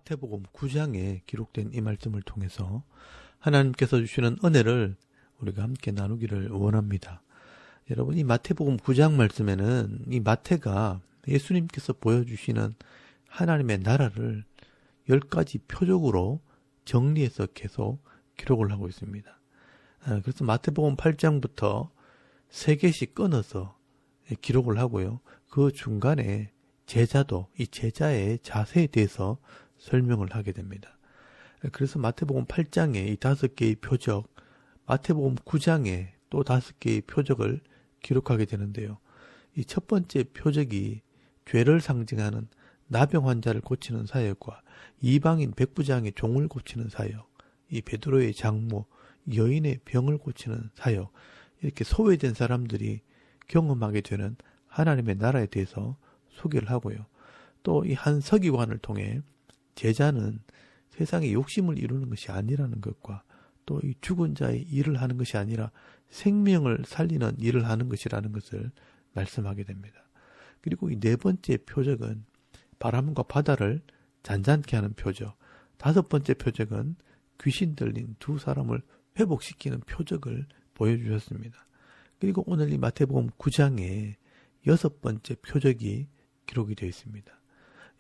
마태복음 9장에 기록된 이 말씀을 통해서 하나님께서 주시는 은혜를 우리가 함께 나누기를 원합니다. 여러분, 이 마태복음 9장 말씀에는 이 마태가 예수님께서 보여주시는 하나님의 나라를 10가지 표적으로 정리해서 계속 기록을 하고 있습니다. 그래서 마태복음 8장부터 3개씩 끊어서 기록을 하고요. 그 중간에 제자도 이 제자의 자세에 대해서 설명을 하게 됩니다. 그래서 마태복음 8장에 이 5개의 표적, 마태복음 9장에 또 5개의 표적을 기록하게 되는데요. 이 첫 번째 표적이 죄를 상징하는 나병 환자를 고치는 사역과 이방인 백부장의 종을 고치는 사역, 이 베드로의 장모, 여인의 병을 고치는 사역, 이렇게 소외된 사람들이 경험하게 되는 하나님의 나라에 대해서 소개를 하고요. 또 이 한 서기관을 통해 제자는 세상의 욕심을 이루는 것이 아니라는 것과 또 이 죽은 자의 일을 하는 것이 아니라 생명을 살리는 일을 하는 것이라는 것을 말씀하게 됩니다. 그리고 이 4번째 표적은 바람과 바다를 잔잔케 하는 표적, 5번째 표적은 귀신 들린 2사람을 회복시키는 표적을 보여주셨습니다. 그리고 오늘 이 마태복음 9장에 6번째 표적이 기록이 되어 있습니다.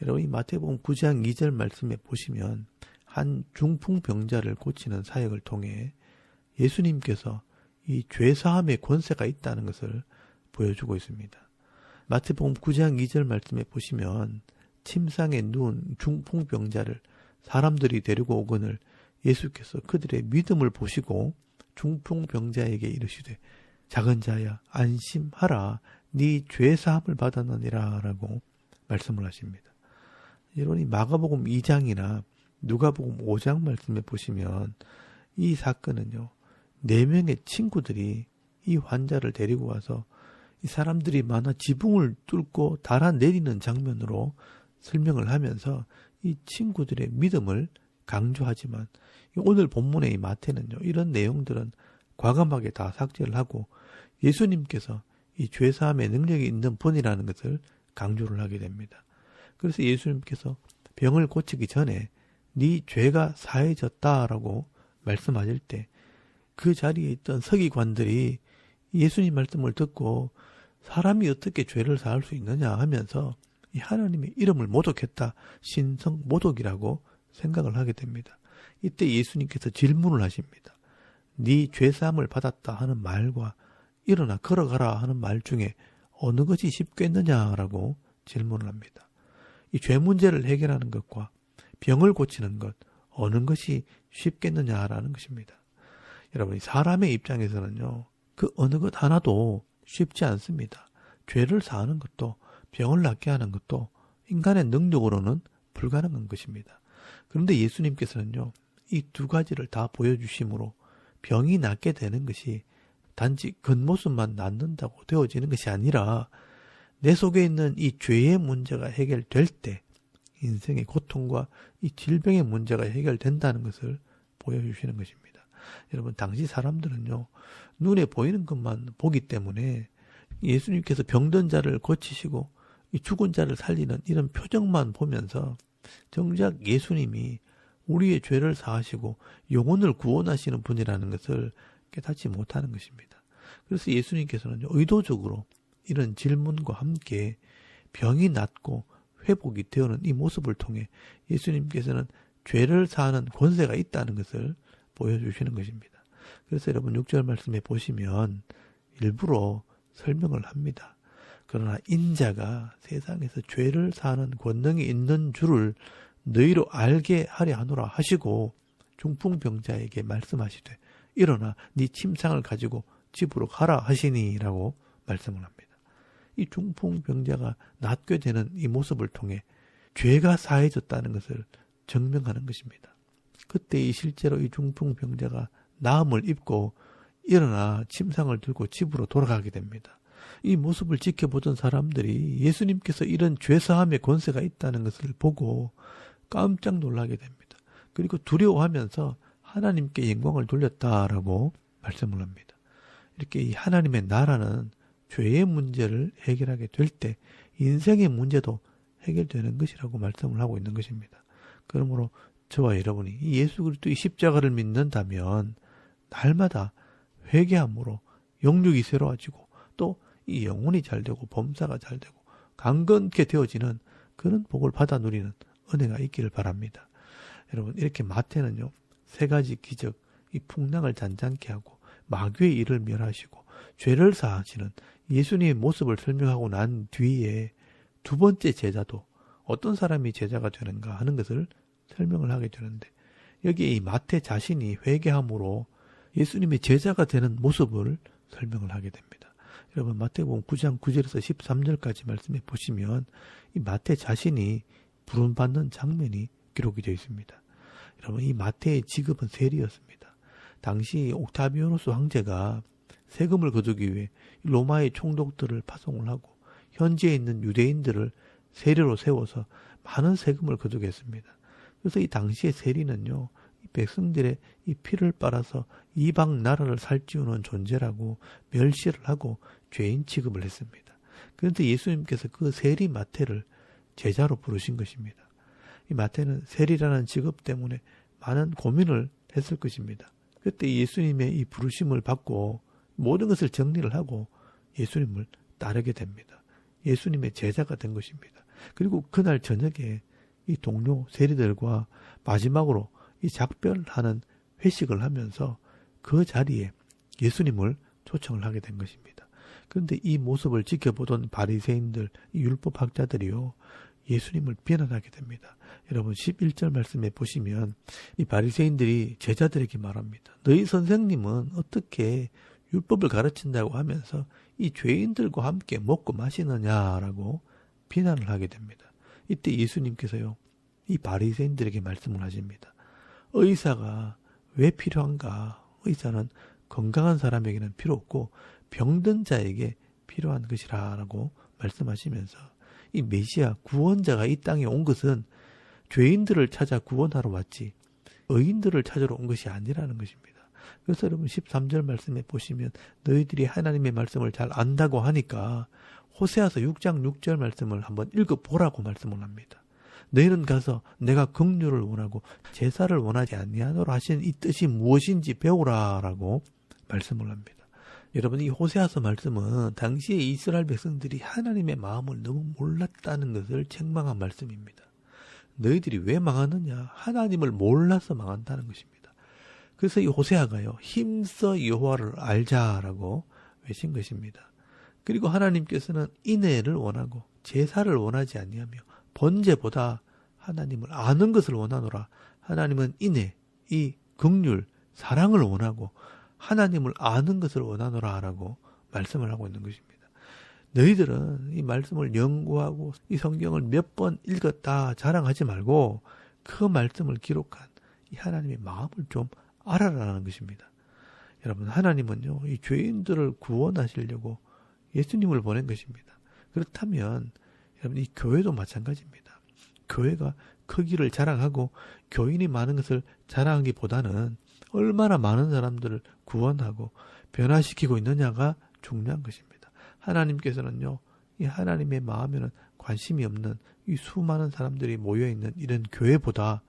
여러분, 이 마태복음 9장 2절 말씀에 보시면 한 중풍병자를 고치는 사역을 통해 예수님께서 이 죄사함의 권세가 있다는 것을 보여주고 있습니다. 마태복음 9장 2절 말씀에 보시면 침상에 누운 중풍병자를 사람들이 데리고 오거늘 예수께서 그들의 믿음을 보시고 중풍병자에게 이르시되 작은 자야 안심하라 네 죄사함을 받았느니라 라고 말씀을 하십니다. 여러분, 이 마가복음 2장이나 누가복음 5장 말씀에 보시면 이 사건은요, 4명의 친구들이 이 환자를 데리고 와서 이 사람들이 많아 지붕을 뚫고 달아내리는 장면으로 설명을 하면서 이 친구들의 믿음을 강조하지만 오늘 본문의 이 마태는요, 이런 내용들은 과감하게 다 삭제를 하고 예수님께서 이 죄사함의 능력이 있는 분이라는 것을 강조를 하게 됩니다. 그래서 예수님께서 병을 고치기 전에 네 죄가 사해졌다라고 말씀하실 때 그 자리에 있던 서기관들이 예수님 말씀을 듣고 사람이 어떻게 죄를 사할 수 있느냐 하면서 이 하나님의 이름을 모독했다, 신성 모독이라고 생각을 하게 됩니다. 이때 예수님께서 질문을 하십니다. 네 죄사함을 받았다 하는 말과 일어나 걸어가라 하는 말 중에 어느 것이 쉽겠느냐라고 질문을 합니다. 이 죄 문제를 해결하는 것과 병을 고치는 것, 어느 것이 쉽겠느냐라는 것입니다. 여러분, 사람의 입장에서는요, 그 어느 것 하나도 쉽지 않습니다. 죄를 사하는 것도 병을 낫게 하는 것도 인간의 능력으로는 불가능한 것입니다. 그런데 예수님께서는요, 이 2가지를 다 보여주심으로 병이 낫게 되는 것이 단지 겉모습만 낫는다고 되어지는 것이 아니라 내 속에 있는 이 죄의 문제가 해결될 때 인생의 고통과 이 질병의 문제가 해결된다는 것을 보여주시는 것입니다. 여러분, 당시 사람들은요, 눈에 보이는 것만 보기 때문에 예수님께서 병든 자를 고치시고 이 죽은 자를 살리는 이런 표정만 보면서 정작 예수님이 우리의 죄를 사하시고 영혼을 구원하시는 분이라는 것을 깨닫지 못하는 것입니다. 그래서 예수님께서는 의도적으로 이런 질문과 함께 병이 낫고 회복이 되어오는 이 모습을 통해 예수님께서는 죄를 사하는 권세가 있다는 것을 보여주시는 것입니다. 그래서 여러분 6절 말씀에 보시면 일부러 설명을 합니다. 그러나 인자가 세상에서 죄를 사하는 권능이 있는 줄을 너희로 알게 하려 하노라 하시고 중풍병자에게 말씀하시되 일어나 네 침상을 가지고 집으로 가라 하시니라고 말씀을 합니다. 이 중풍병자가 낫게 되는 이 모습을 통해 죄가 사해졌다는 것을 증명하는 것입니다. 그때 실제로 이 중풍병자가 나음을 입고 일어나 침상을 들고 집으로 돌아가게 됩니다. 이 모습을 지켜보던 사람들이 예수님께서 이런 죄사함의 권세가 있다는 것을 보고 깜짝 놀라게 됩니다. 그리고 두려워하면서 하나님께 영광을 돌렸다라고 말씀을 합니다. 이렇게 이 하나님의 나라는 죄의 문제를 해결하게 될 때 인생의 문제도 해결되는 것이라고 말씀을 하고 있는 것입니다. 그러므로 저와 여러분이 이 예수 그리스도의 십자가를 믿는다면 날마다 회개함으로 영육이 새로워지고 또 이 영혼이 잘되고 범사가 잘되고 강건케 되어지는 그런 복을 받아 누리는 은혜가 있기를 바랍니다. 여러분, 이렇게 마태는요, 세 가지 기적, 이 풍랑을 잔잔케 하고 마귀의 일을 멸하시고 죄를 사하시는 예수님의 모습을 설명하고 난 뒤에 두 번째 제자도 어떤 사람이 제자가 되는가 하는 것을 설명을 하게 되는데, 여기에 이 마태 자신이 회개함으로 예수님의 제자가 되는 모습을 설명을 하게 됩니다. 여러분, 마태복음 9장 9절에서 13절까지 말씀해 보시면 이 마태 자신이 부름받는 장면이 기록이 되어 있습니다. 여러분, 이 마태의 직업은 세리였습니다. 당시 옥타비아누스 황제가 세금을 거두기 위해 로마의 총독들을 파송을 하고 현지에 있는 유대인들을 세리로 세워서 많은 세금을 거두게 했습니다. 그래서 이 당시의 세리는요, 이 백성들의 이 피를 빨아서 이방 나라를 살찌우는 존재라고 멸시를 하고 죄인 취급을 했습니다. 그런데 예수님께서 그 세리 마태를 제자로 부르신 것입니다. 이 마태는 세리라는 직업 때문에 많은 고민을 했을 것입니다. 그때 예수님의 이 부르심을 받고 모든 것을 정리를 하고 예수님을 따르게 됩니다. 예수님의 제자가 된 것입니다. 그리고 그날 저녁에 이 동료 세리들과 마지막으로 이 작별하는 회식을 하면서 그 자리에 예수님을 초청을 하게 된 것입니다. 그런데 이 모습을 지켜보던 바리새인들, 율법학자들이요, 예수님을 비난하게 됩니다. 여러분, 11절 말씀에 보시면 이 바리새인들이 제자들에게 말합니다. 너희 선생님은 어떻게 율법을 가르친다고 하면서 이 죄인들과 함께 먹고 마시느냐라고 비난을 하게 됩니다. 이때 예수님께서요, 이 바리새인들에게 말씀을 하십니다. 의사가 왜 필요한가? 의사는 건강한 사람에게는 필요 없고 병든 자에게 필요한 것이라고 말씀하시면서 이 메시아 구원자가 이 땅에 온 것은 죄인들을 찾아 구원하러 왔지 의인들을 찾으러 온 것이 아니라는 것입니다. 그래서 여러분 13절 말씀에 보시면 너희들이 하나님의 말씀을 잘 안다고 하니까 호세아서 6장 6절 말씀을 한번 읽어보라고 말씀을 합니다. 너희는 가서 내가 긍휼을 원하고 제사를 원하지 아니하노라 하신 이 뜻이 무엇인지 배우라라고 말씀을 합니다. 여러분, 이 호세아서 말씀은 당시에 이스라엘 백성들이 하나님의 마음을 너무 몰랐다는 것을 책망한 말씀입니다. 너희들이 왜 망하느냐? 하나님을 몰라서 망한다는 것입니다. 그래서 이 호세아가요, 힘써 여호와를 알자라고 외친 것입니다. 그리고 하나님께서는 인애를 원하고 제사를 원하지 아니하며 번제보다 하나님을 아는 것을 원하노라. 하나님은 인애, 이 긍휼, 사랑을 원하고 하나님을 아는 것을 원하노라 라고 말씀을 하고 있는 것입니다. 너희들은 이 말씀을 연구하고 이 성경을 몇 번 읽었다 자랑하지 말고 그 말씀을 기록한 이 하나님의 마음을 좀 알아라는 것입니다. 여러분, 하나님은요, 이 죄인들을 구원하시려고 예수님을 보낸 것입니다. 그렇다면 여러분, 이 교회도 마찬가지입니다. 교회가 크기를 자랑하고 교인이 많은 것을 자랑하기보다는 얼마나 많은 사람들을 구원하고 변화시키고 있느냐가 중요한 것입니다. 하나님께서는요, 이 하나님의 마음에는 관심이 없는 이 수많은 사람들이 모여있는 이런 교회보다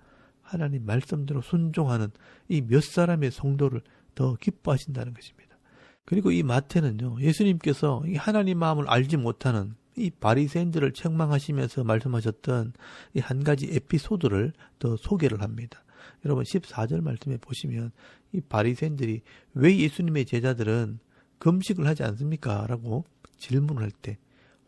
하나님 말씀대로 순종하는 이 몇 사람의 성도를 더 기뻐하신다는 것입니다. 그리고 이 마태는요, 예수님께서 이 하나님 마음을 알지 못하는 이 바리새인들을 책망하시면서 말씀하셨던 이 한 가지 에피소드를 더 소개를 합니다. 여러분 14절 말씀에 보시면 이 바리새인들이 왜 예수님의 제자들은 금식을 하지 않습니까? 라고 질문을 할 때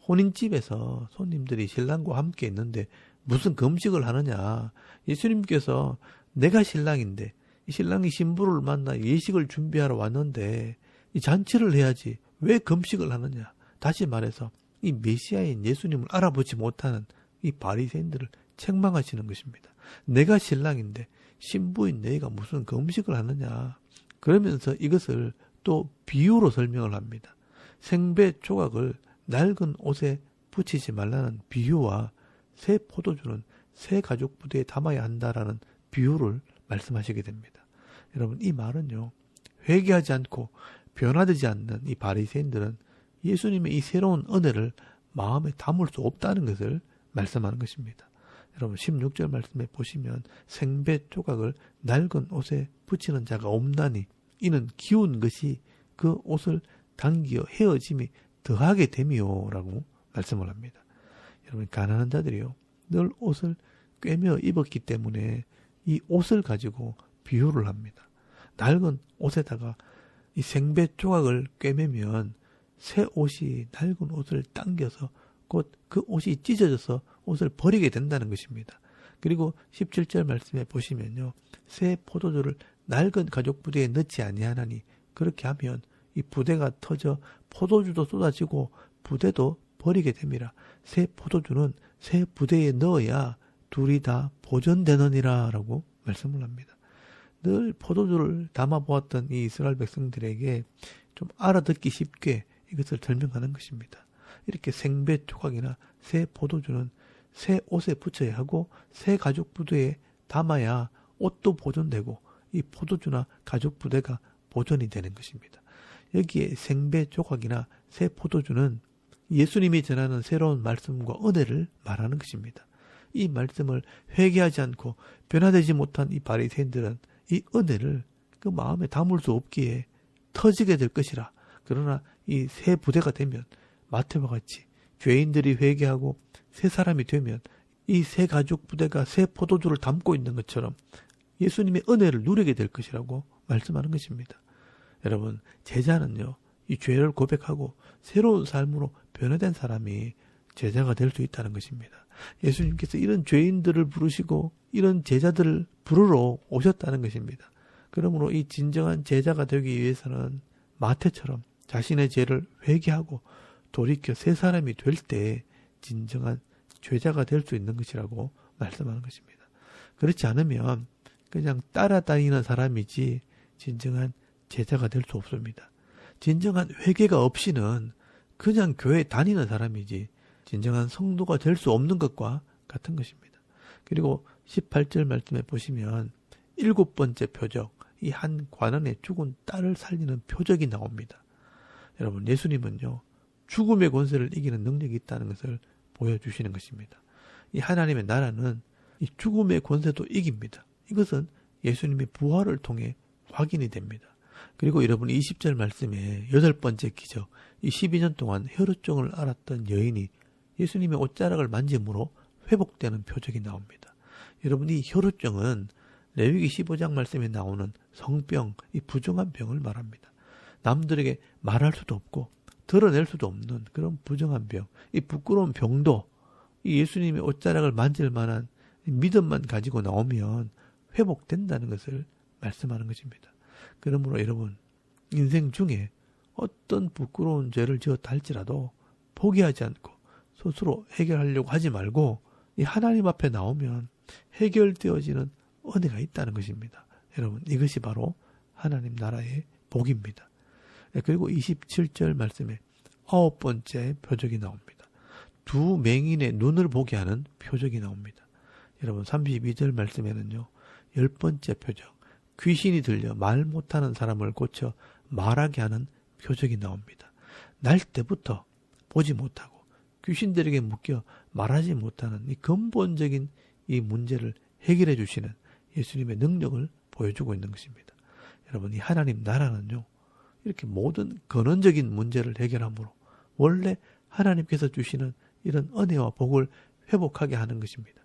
혼인집에서 손님들이 신랑과 함께 있는데 무슨 금식을 하느냐? 예수님께서 내가 신랑인데 이 신랑이 신부를 만나 예식을 준비하러 왔는데 이 잔치를 해야지 왜 금식을 하느냐? 다시 말해서 이 메시아인 예수님을 알아보지 못하는 이 바리새인들을 책망하시는 것입니다. 내가 신랑인데 신부인 너희가 무슨 금식을 하느냐? 그러면서 이것을 또 비유로 설명을 합니다. 생배 조각을 낡은 옷에 붙이지 말라는 비유와 새 포도주는 새 가죽 부대에 담아야 한다라는 비유를 말씀하시게 됩니다. 여러분, 이 말은요, 회개하지 않고 변화되지 않는 이 바리새인들은 예수님의 이 새로운 은혜를 마음에 담을 수 없다는 것을 말씀하는 것입니다. 여러분 16절 말씀에 보시면 생배 조각을 낡은 옷에 붙이는 자가 없나니 이는 기운 것이 그 옷을 당기어 헤어짐이 더하게 됨이요 라고 말씀을 합니다. 여러분 가난한 자들이요 늘 옷을 꿰며 입었기 때문에 이 옷을 가지고 비유를 합니다. 낡은 옷에다가 이 생배 조각을 꿰매면 새 옷이 낡은 옷을 당겨서 곧 그 옷이 찢어져서 옷을 버리게 된다는 것입니다. 그리고 17절 말씀에 보시면요. 새 포도주를 낡은 가죽 부대에 넣지 아니하나니 그렇게 하면 이 부대가 터져 포도주도 쏟아지고 부대도 버리게 됩니다. 새 포도주는 새 부대에 넣어야 둘이 다 보존되느니라 라고 말씀을 합니다. 늘 포도주를 담아보았던 이 이스라엘 백성들에게 좀 알아듣기 쉽게 이것을 설명하는 것입니다. 이렇게 생배 조각이나 새 포도주는 새 옷에 붙여야 하고 새 가죽 부대에 담아야 옷도 보존되고 이 포도주나 가죽 부대가 보존이 되는 것입니다. 여기에 생배 조각이나 새 포도주는 예수님이 전하는 새로운 말씀과 은혜를 말하는 것입니다. 이 말씀을 회개하지 않고 변화되지 못한 이 바리새인들은 이 은혜를 그 마음에 담을 수 없기에 터지게 될 것이라. 그러나 이 새 부대가 되면 마태와 같이 죄인들이 회개하고 새 사람이 되면 이 새 가죽 부대가 새 포도주를 담고 있는 것처럼 예수님의 은혜를 누리게 될 것이라고 말씀하는 것입니다. 여러분 제자는요 이 죄를 고백하고 새로운 삶으로 변화된 사람이 제자가 될 수 있다는 것입니다. 예수님께서 이런 죄인들을 부르시고 이런 제자들을 부르러 오셨다는 것입니다. 그러므로 이 진정한 제자가 되기 위해서는 마태처럼 자신의 죄를 회개하고 돌이켜 새 사람이 될 때 진정한 죄자가 될 수 있는 것이라고 말씀하는 것입니다. 그렇지 않으면 그냥 따라다니는 사람이지 진정한 제자가 될 수 없습니다. 진정한 회개가 없이는 그냥 교회 다니는 사람이지 진정한 성도가 될 수 없는 것과 같은 것입니다. 그리고 18절 말씀에 보시면 7번째 표적, 이 한 관원의 죽은 딸을 살리는 표적이 나옵니다. 여러분 예수님은요 죽음의 권세를 이기는 능력이 있다는 것을 보여주시는 것입니다. 이 하나님의 나라는 이 죽음의 권세도 이깁니다. 이것은 예수님의 부활을 통해 확인이 됩니다. 그리고 여러분 20절 말씀에 8번째 기적, 이 12년 동안 혈루증을 앓았던 여인이 예수님의 옷자락을 만짐으로 회복되는 표적이 나옵니다. 여러분 이 혈루증은 레위기 15장 말씀에 나오는 성병, 이 부정한 병을 말합니다. 남들에게 말할 수도 없고 드러낼 수도 없는 그런 부정한 병, 이 부끄러운 병도 이 예수님의 옷자락을 만질 만한 믿음만 가지고 나오면 회복된다는 것을 말씀하는 것입니다. 그러므로 여러분 인생 중에 어떤 부끄러운 죄를 지었다 할지라도 포기하지 않고 스스로 해결하려고 하지 말고 이 하나님 앞에 나오면 해결되어지는 은혜가 있다는 것입니다. 여러분 이것이 바로 하나님 나라의 복입니다. 그리고 27절 말씀에 9번째 표적이 나옵니다. 두 맹인의 눈을 보게 하는 표적이 나옵니다. 여러분 32절 말씀에는요 10번째 표적, 귀신이 들려 말 못하는 사람을 고쳐 말하게 하는 표적이 나옵니다. 날 때부터 보지 못하고 귀신들에게 묶여 말하지 못하는 이 근본적인 이 문제를 해결해 주시는 예수님의 능력을 보여주고 있는 것입니다. 여러분 이 하나님 나라는요 이렇게 모든 근원적인 문제를 해결함으로 원래 하나님께서 주시는 이런 은혜와 복을 회복하게 하는 것입니다.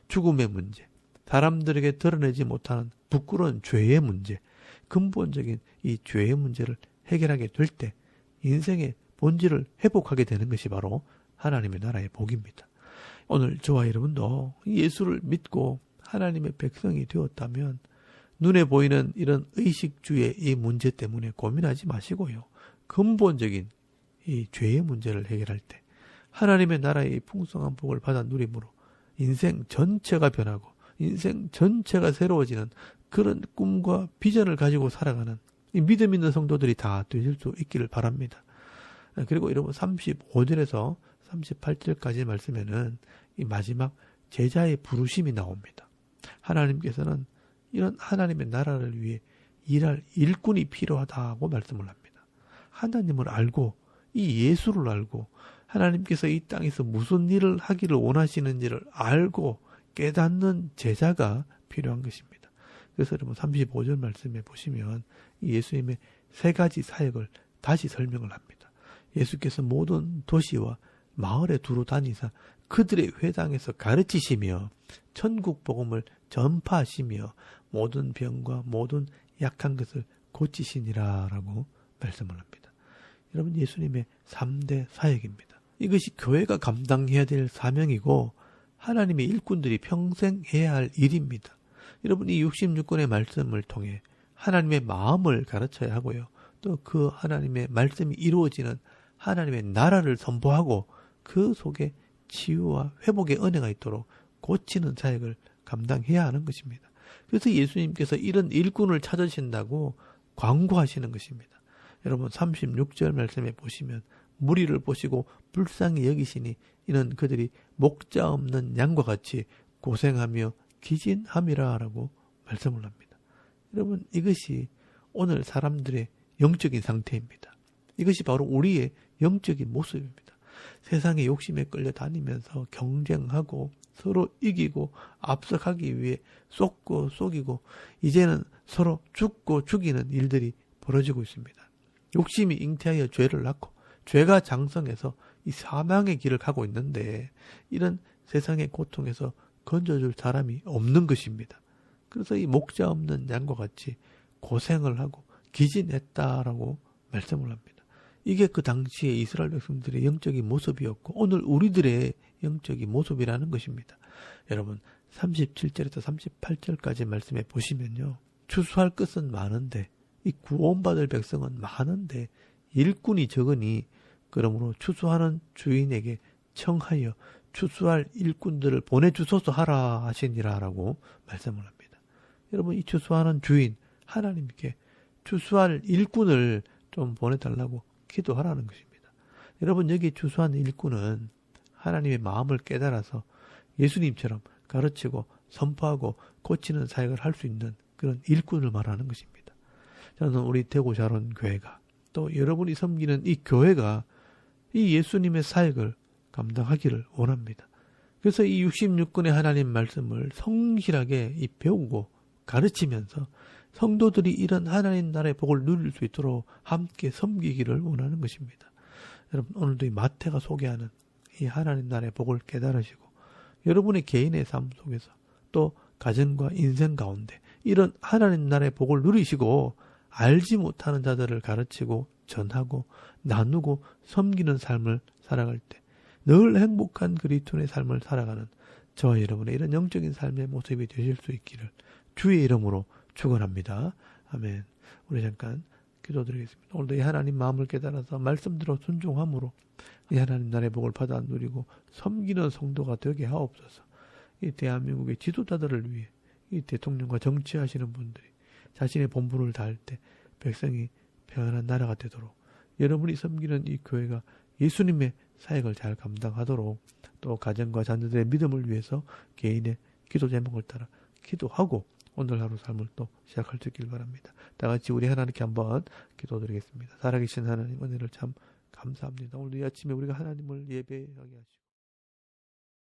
죽음의 문제, 사람들에게 드러내지 못하는 부끄러운 죄의 문제, 근본적인 이 죄의 문제를 해결하게 될 때 인생의 본질을 회복하게 되는 것이 바로 하나님의 나라의 복입니다. 오늘 저와 여러분도 예수를 믿고 하나님의 백성이 되었다면 눈에 보이는 이런 의식주의 이 문제 때문에 고민하지 마시고요. 근본적인 이 죄의 문제를 해결할 때 하나님의 나라의 풍성한 복을 받아 누림으로 인생 전체가 변하고 인생 전체가 새로워지는 그런 꿈과 비전을 가지고 살아가는 이 믿음 있는 성도들이 다 되실 수 있기를 바랍니다. 그리고 여러분 35절에서 38절까지 말씀에는 이 마지막 제자의 부르심이 나옵니다. 하나님께서는 이런 하나님의 나라를 위해 일할 일꾼이 필요하다고 말씀을 합니다. 하나님을 알고 이 예수를 알고 하나님께서 이 땅에서 무슨 일을 하기를 원하시는지를 알고 깨닫는 제자가 필요한 것입니다. 그래서 여러분 35절 말씀에 보시면 이 예수님의 세 가지 사역을 다시 설명을 합니다. 예수께서 모든 도시와 마을에 두루 다니사 그들의 회당에서 가르치시며 천국 복음을 전파하시며 모든 병과 모든 약한 것을 고치시니라 라고 말씀을 합니다. 여러분 예수님의 3대 사역입니다. 이것이 교회가 감당해야 될 사명이고 하나님의 일꾼들이 평생 해야 할 일입니다. 여러분 이 66권의 말씀을 통해 하나님의 마음을 가르쳐야 하고요. 또 그 하나님의 말씀이 이루어지는 하나님의 나라를 선포하고 그 속에 치유와 회복의 은혜가 있도록 고치는 사역을 감당해야 하는 것입니다. 그래서 예수님께서 이런 일꾼을 찾으신다고 광고하시는 것입니다. 여러분 36절 말씀에 보시면 무리를 보시고 불쌍히 여기시니 이는 그들이 목자 없는 양과 같이 고생하며 기진함이라 라고 말씀을 합니다. 여러분 이것이 오늘 사람들의 영적인 상태입니다. 이것이 바로 우리의 영적인 모습입니다. 세상의 욕심에 끌려 다니면서 경쟁하고 서로 이기고 압석하기 위해 쏟고 속이고 이제는 서로 죽고 죽이는 일들이 벌어지고 있습니다. 욕심이 잉태하여 죄를 낳고 죄가 장성해서 이 사망의 길을 가고 있는데 이런 세상의 고통에서 건져줄 사람이 없는 것입니다. 그래서 이 목자 없는 양과 같이 고생을 하고 기진했다라고 말씀을 합니다. 이게 그 당시에 이스라엘 백성들의 영적인 모습이었고 오늘 우리들의 영적인 모습이라는 것입니다. 여러분 37절에서 38절까지 말씀해 보시면요. 추수할 것은 많은데 이 구원받을 백성은 많은데 일꾼이 적으니 그러므로 추수하는 주인에게 청하여 추수할 일꾼들을 보내주소서 하라 하시니라 라고 말씀을 합니다. 여러분 이 추수하는 주인 하나님께 추수할 일꾼을 좀 보내달라고 기도하라는 것입니다. 여러분 여기 추수한 일꾼은 하나님의 마음을 깨달아서 예수님처럼 가르치고 선포하고 고치는 사역을 할 수 있는 그런 일꾼을 말하는 것입니다. 저는 우리 대구자론 교회가 또 여러분이 섬기는 이 교회가 이 예수님의 사역을 감당하기를 원합니다. 그래서 이 66권의 하나님 말씀을 성실하게 배우고 가르치면서 성도들이 이런 하나님 나라의 복을 누릴 수 있도록 함께 섬기기를 원하는 것입니다. 여러분 오늘도 이 마태가 소개하는 이 하나님 나라의 복을 깨달으시고 여러분의 개인의 삶 속에서 또 가정과 인생 가운데 이런 하나님 나라의 복을 누리시고 알지 못하는 자들을 가르치고 전하고 나누고 섬기는 삶을 살아갈 때 늘 행복한 그리스도인의 삶을 살아가는 저와 여러분의 이런 영적인 삶의 모습이 되실 수 있기를 주의 이름으로 축원합니다. 아멘. 우리 잠깐 기도드리겠습니다. 오늘도 이 하나님 마음을 깨달아서 말씀대로 순종함으로 이 하나님 나라의 복을 받아 누리고 섬기는 성도가 되게 하옵소서. 이 대한민국의 지도자들을 위해 이 대통령과 정치하시는 분들이 자신의 본분을 다할 때 백성이 평안한 나라가 되도록 여러분이 섬기는 이 교회가 예수님의 사역을 잘 감당하도록 또 가정과 자녀들의 믿음을 위해서 개인의 기도 제목을 따라 기도하고 오늘 하루 삶을 또 시작할 수 있길 바랍니다. 다 같이 우리 하나님께 한번 기도드리겠습니다. 살아계신 하나님 은혜를 참 감사합니다. 오늘 이 아침에 우리가 하나님을 예배하게 하시고